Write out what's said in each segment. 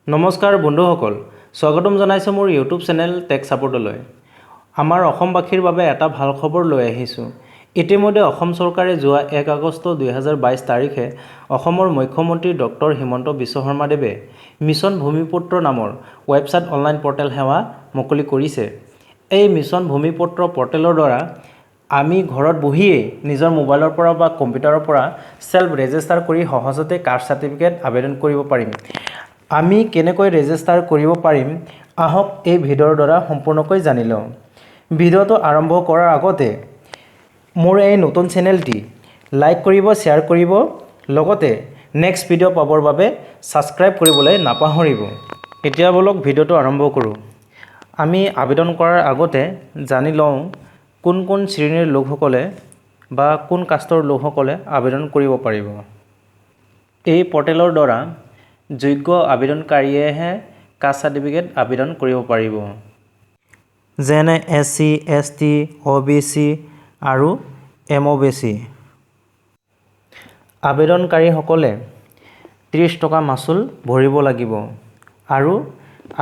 নমস্কাৰ বন্ধুসকল, স্বাগতম জনাইছোঁ মোৰ ইউটিউব চেনেল টেক ছাপোৰ্টলৈ। আমাৰ অসমবাসীৰ বাবে এটা ভাল খবৰ লৈ আহিছোঁ। ইতিমধ্যে অসম চৰকাৰে যোৱা 1 আগষ্ট 2022 তাৰিখে অসমৰ মুখ্যমন্ত্ৰী ডক্টৰ হিমন্ত বিশ্ব শৰ্মাদেৱে মিছন ভূমিপুত্ৰ নামৰ ৱেবছাইট অনলাইন পৰ্টেল সেৱা মুকলি কৰিছে। এই মিছন ভূমিপুত্ৰ পৰ্টেলৰ দ্বাৰা আমি ঘৰত বহিয়েই নিজৰ মোবাইলৰ পৰা বা কম্পিউটাৰৰ পৰা সেল্ফ ৰেজিষ্টাৰ কৰি সহজতে কাষ্ট চাৰ্টিফিকেট আবেদন কৰিব পাৰিম। আমি কেনেকৈ ৰেজিষ্টাৰ কৰিব পাৰিম আহক এই ভিডিঅ'ৰ দ্বাৰা সম্পূৰ্ণকৈ জানি লওঁ। ভিডিঅ'টো আৰম্ভ কৰাৰ আগতে মোৰ এই নতুন চেনেলটি লাইক কৰিব, শ্বেয়াৰ কৰিব, লগতে নেক্সট ভিডিঅ' পাবৰ বাবে ছাবস্ক্ৰাইব কৰিবলৈ নাপাহৰিব। এতিয়া বলক ভিডিঅ'টো আৰম্ভ কৰোঁ। আমি আবেদন কৰাৰ আগতে জানি লওঁ কোন কোন শ্ৰেণীৰ লোকসকলে বা কোন কাষ্টৰ লোকসকলে আবেদন কৰিব পাৰিব। এই পৰ্টেলৰ দ্বাৰা যোগ্য আবেদনকাৰীয়েহে কাষ্ট চাৰ্টিফিকেট আবেদন কৰিব পাৰিব, যেনে SC, ST, OBC আৰু MOBC। আবেদনকাৰীসকলে 30 টকা মাচুল ভৰিব লাগিব আৰু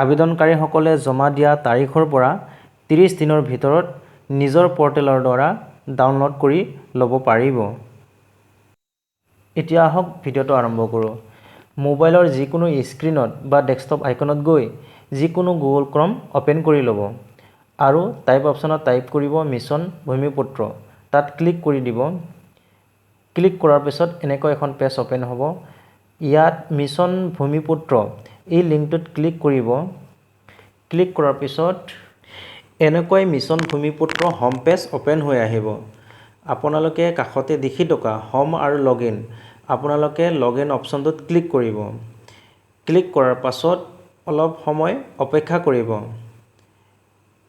আবেদনকাৰীসকলে জমা দিয়া তাৰিখৰ পৰা 30 দিনৰ ভিতৰত নিজৰ পৰ্টেলৰ দ্বাৰা ডাউনলোড কৰি ল'ব পাৰিব। এতিয়া আহক ভিডিঅ'টো আৰম্ভ কৰোঁ। মোবাইলৰ যিকোনো স্ক্ৰীনত বা ডেস্কটপ আইকনত গৈ যিকোনো গুগল ক্ৰম অ'পেন কৰি ল'ব আৰু টাইপ অপশ্যনত টাইপ কৰিব মিছন ভূমিপুত্ৰ। তাত ক্লিক কৰি দিব। ক্লিক কৰাৰ পিছত এনেকৈ এখন পেজ অ'পেন হ'ব। ইয়াত মিছন ভূমিপুত্ৰ এই লিংকটোত ক্লিক কৰিব। ক্লিক কৰাৰ পিছত এনেকৈ মিছন ভূমিপুত্ৰ হোম পেজ অ'পেন হৈ আহিব। আপোনালোকে কাষতে দেখি থকা হোম আৰু লগইন, আপোনালোকে লগইন অপশ্যনটোত ক্লিক কৰিব। ক্লিক কৰাৰ পাছত অলপ সময় অপেক্ষা কৰিব।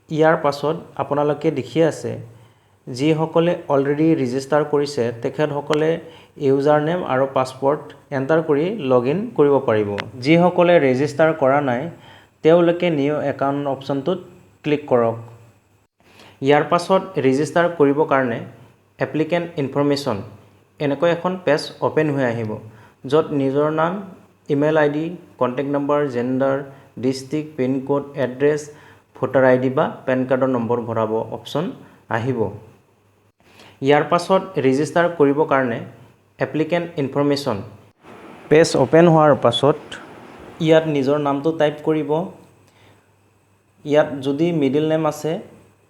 ইয়াৰ পাছত আপোনালোকে দেখি আছে যিসকলে অলৰেডি ৰেজিষ্টাৰ কৰিছে তেখেতসকলে ইউজাৰ নেম আৰু পাছৱৰ্ড এণ্টাৰ কৰি লগইন কৰিব পাৰিব। যিসকলে ৰেজিষ্টাৰ কৰা নাই তেওঁলোকে নিউ একাউণ্ট অপশ্যনটোত ক্লিক কৰক। ইয়াৰ পাছত ৰেজিষ্টাৰ কৰিবৰ কাৰণে এপ্লিকেণ্ট ইনফৰমেশ্যন এনেকৈ এখন পেজ অ'পেন হৈ আহিব, য'ত নিজৰ নাম, email ID, contact number, gender, district, pincode, address, voter ID বা পেন কাৰ্ডৰ নম্বৰ ভৰাব অপশ্যন আহিব। ইয়াৰ পাছত ৰেজিষ্টাৰ কৰিবৰ কাৰণে এপ্লিকেণ্ট ইনফৰমেশ্যন পেজ অ'পেন হোৱাৰ পাছত ইয়াত নিজৰ নামটো টাইপ কৰিব। ইয়াত যদি মিডিল নেম আছে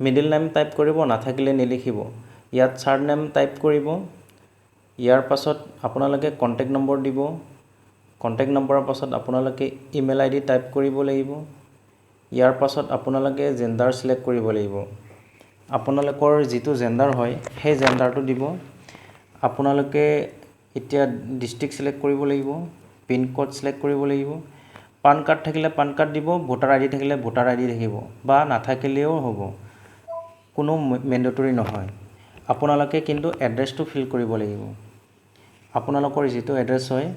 মিডিল নেম টাইপ কৰিব, নাথাকিলে নিলিখিব। ইয়াত চাৰ নেম টাইপ কৰিব। ইয়াৰ পাছত আপোনালোকে কণ্টেক্ট নম্বৰ দিব। কণ্টেক্ট নম্বৰৰ পাছত আপোনালোকে ইমেইল ID টাইপ কৰিব লাগিব। ইয়াৰ পাছত আপোনালোকে জেণ্ডাৰ ছিলেক্ট কৰিব লাগিব। আপোনালোকৰ যিটো জেণ্ডাৰ হয় সেই জেণ্ডাৰটো দিব। আপোনালোকে এতিয়া ডিষ্ট্ৰিক্ট ছিলেক্ট কৰিব লাগিব, পিনক'ড ছিলেক্ট কৰিব লাগিব। পান কাৰ্ড থাকিলে পান কাৰ্ড দিব, ভোটাৰ ID থাকিলে ভোটাৰ ID থাকিব বা নাথাকিলেও হ'ব, কোনো মেণ্ডেটৰী নহয়। আপোনালোকে কিন্তু এড্ৰেছটো ফিল কৰিব লাগিব। আপোনালোকৰ যিটো এড্ৰেছ হয়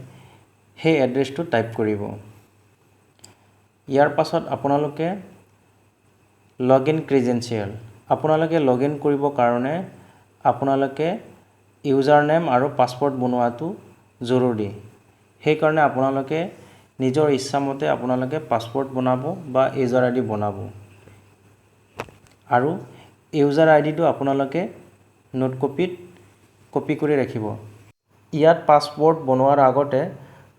সেই এড্ৰেছটো টাইপ কৰিব। ইয়াৰ পাছত আপোনালোকে লগইন ক্ৰিডেঞ্চিয়েল, আপোনালোকে লগইন কৰিবৰ কাৰণে আপোনালোকে ইউজাৰ নেম আৰু পাছৱৰ্ড বনোৱাটো জৰুৰী। সেইকাৰণে আপোনালোকে নিজৰ ইচ্ছামতে আপোনালোকে পাছৱৰ্ড বনাব বা ইউজাৰ ID বনাব আৰু ইউজাৰ IDটো আপোনালোকে নোট কপিত কপি কৰি ৰাখিব। ইয়াত পাছৱৰ্ড বনোৱাৰ আগতে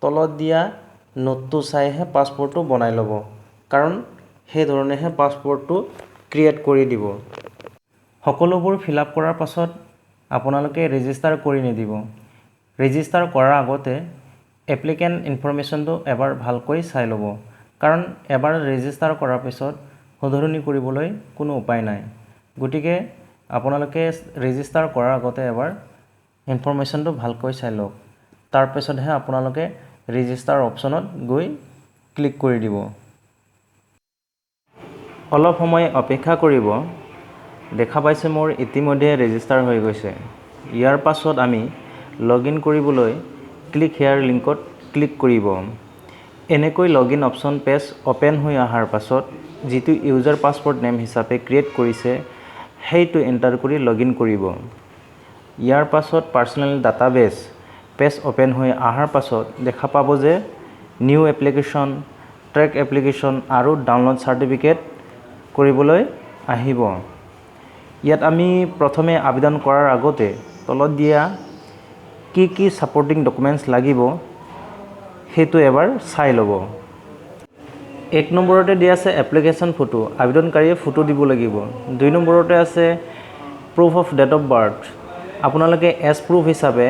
তলত দিয়া নোটটো চাইহে পাছৱৰ্ডটো বনাই ল'ব, কাৰণ সেইধৰণেহে পাছৱৰ্ডটো ক্ৰিয়েট কৰি দিব। সকলোবোৰ ফিল আপ কৰাৰ পাছত আপোনালোকে ৰেজিষ্টাৰ কৰি নিদিব। ৰেজিষ্টাৰ কৰাৰ আগতে এপ্লিকেণ্ট ইনফৰমেশ্যনটো এবাৰ ভালকৈ চাই ল'ব, কাৰণ এবাৰ ৰেজিষ্টাৰ কৰাৰ পিছত শুধৰণি কৰিবলৈ কোনো উপায় নাই। গতিকে আপোনালোকে ৰেজিষ্টাৰ কৰাৰ আগতে এবাৰ ইনফৰমেশ্যনটো ভালকৈ চাই লওক। তাৰপিছতহে আপোনালোকে ৰেজিষ্টাৰ অপশ্যনত গৈ ক্লিক কৰি দিব। অলপ সময় অপেক্ষা কৰিব। দেখা পাইছে মোৰ ইতিমধ্যে ৰেজিষ্টাৰ হৈ গৈছে। ইয়াৰ পাছত আমি লগইন কৰিবলৈ ক্লিক হেয়াৰ লিংকত ক্লিক কৰিব। এনেকৈ লগইন অপশ্যন পেজ অ'পেন হৈ অহাৰ পাছত যিটো ইউজাৰ পাছৱৰ্ড নেম হিচাপে ক্ৰিয়েট কৰিছে সেইটো এণ্টাৰ কৰি লগইন কৰিব। ইয়াৰ পাছত পাৰ্চনেল ডাটাবেছ পেজ অ'পেন হৈ অহাৰ পাছত দেখা পাব যে নিউ এপ্লিকেশ্যন ট্ৰেক এপ্লিকেশ্যন আৰু ডাউনলোড চাৰ্টিফিকেট কৰিবলৈ আহিব। ইয়াত আমি প্ৰথমে আবেদন কৰাৰ আগতে তলত দিয়া কি ছাপৰ্টিং ডকুমেণ্টছ লাগিব সেইটো এবাৰ চাই ল'ব। 1 নম্বৰতে দিয়া আছে এপ্লিকেশ্যন ফটো, আবেদনকাৰীয়ে ফটো দিব লাগিব। 2 নম্বৰতে আছে proof of date of birth, আপোনালোকে এজ প্ৰুফ হিচাপে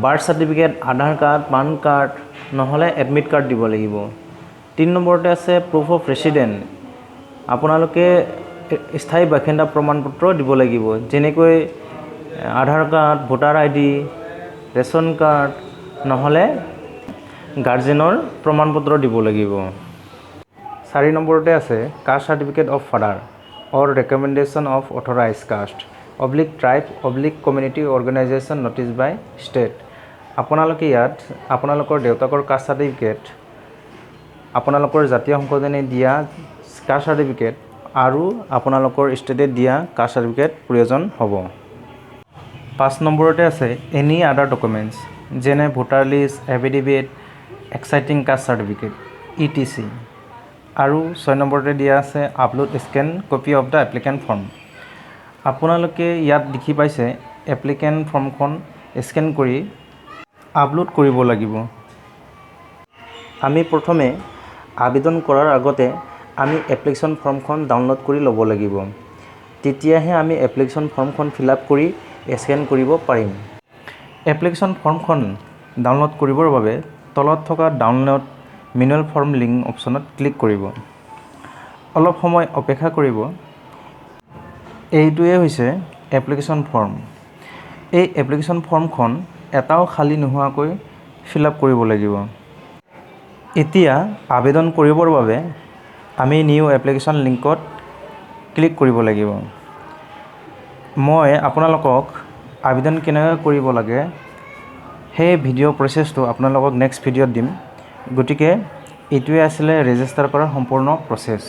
birth certificate, Aadhaar card, PAN card নহ'লে এডমিট কাৰ্ড দিব লাগিব। 3 নম্বৰতে আছে প্ৰুফ অফ ৰেচিডেণ্ট, আপোনালোকে স্থায়ী বাসিন্দা প্ৰমাণপত্ৰ দিব লাগিব, যেনেকৈ Aadhaar card, voter ID, ration card নহ'লে গাৰ্জেনৰ প্ৰমাণপত্ৰ দিব লাগিব। 4 নম্বৰতে আছে caste certificate of father or recommendation of authorize caste /tribe /community organisation notice by state, আপোনালোকে ইয়াত আপোনালোকৰ দেউতাকৰ কাষ্ট চাৰ্টিফিকেট, আপোনালোকৰ জাতীয় সংশোধনী দিয়া কাষ্ট চাৰ্টিফিকেট আৰু আপোনালোকৰ ষ্টেটে দিয়া কাষ্ট চাৰ্টিফিকেট প্ৰয়োজন হ'ব। 5 নম্বৰতে আছে এনি আদাৰ ডকুমেণ্টছ যেনে voter list, affidavit, exciting caste certificate etc। আৰু 6 নম্বৰতে দিয়া আছে upload scan copy of the applicant form, আপোনালোকে ইয়াত দেখি পাইছে এপ্লিকেণ্ট ফৰ্মখন স্কেন কৰি আপলোড কৰিব লাগিব। আমি প্ৰথমে আবেদন কৰাৰ আগতে আমি এপ্লিকেশ্যন ফৰ্মখন ডাউনলোড কৰি ল'ব লাগিব, তেতিয়াহে আমি এপ্লিকেশ্যন ফৰ্মখন ফিল আপ কৰি স্কেন কৰিব পাৰিম। এপ্লিকেশ্যন ফৰ্মখন ডাউনলোড কৰিবৰ বাবে তলত থকা ডাউনলোড মেনুৱেল ফৰ্ম লিংক অপশ্যনত ক্লিক কৰিব। অলপ সময় অপেক্ষা কৰিব। এইটোৱে হৈছে এপ্লিকেশ্যন ফৰ্ম। এই এপ্লিকেশ্যন ফৰ্মখন এটাও খালী নোহোৱাকৈ ফিল আপ কৰিব লাগিব। এতিয়া আবেদন কৰিবৰ বাবে আমি নিউ এপ্লিকেশ্যন লিংকত ক্লিক কৰিব লাগিব। মই আপোনালোকক আবেদন কেনেকৈ কৰিব লাগে সেই ভিডিঅ' প্ৰচেছটো আপোনালোকক নেক্সট ভিডিঅ'ত দিম। গতিকে এইটোৱে আছিলে ৰেজিষ্টাৰ কৰাৰ সম্পূৰ্ণ প্ৰচেছ।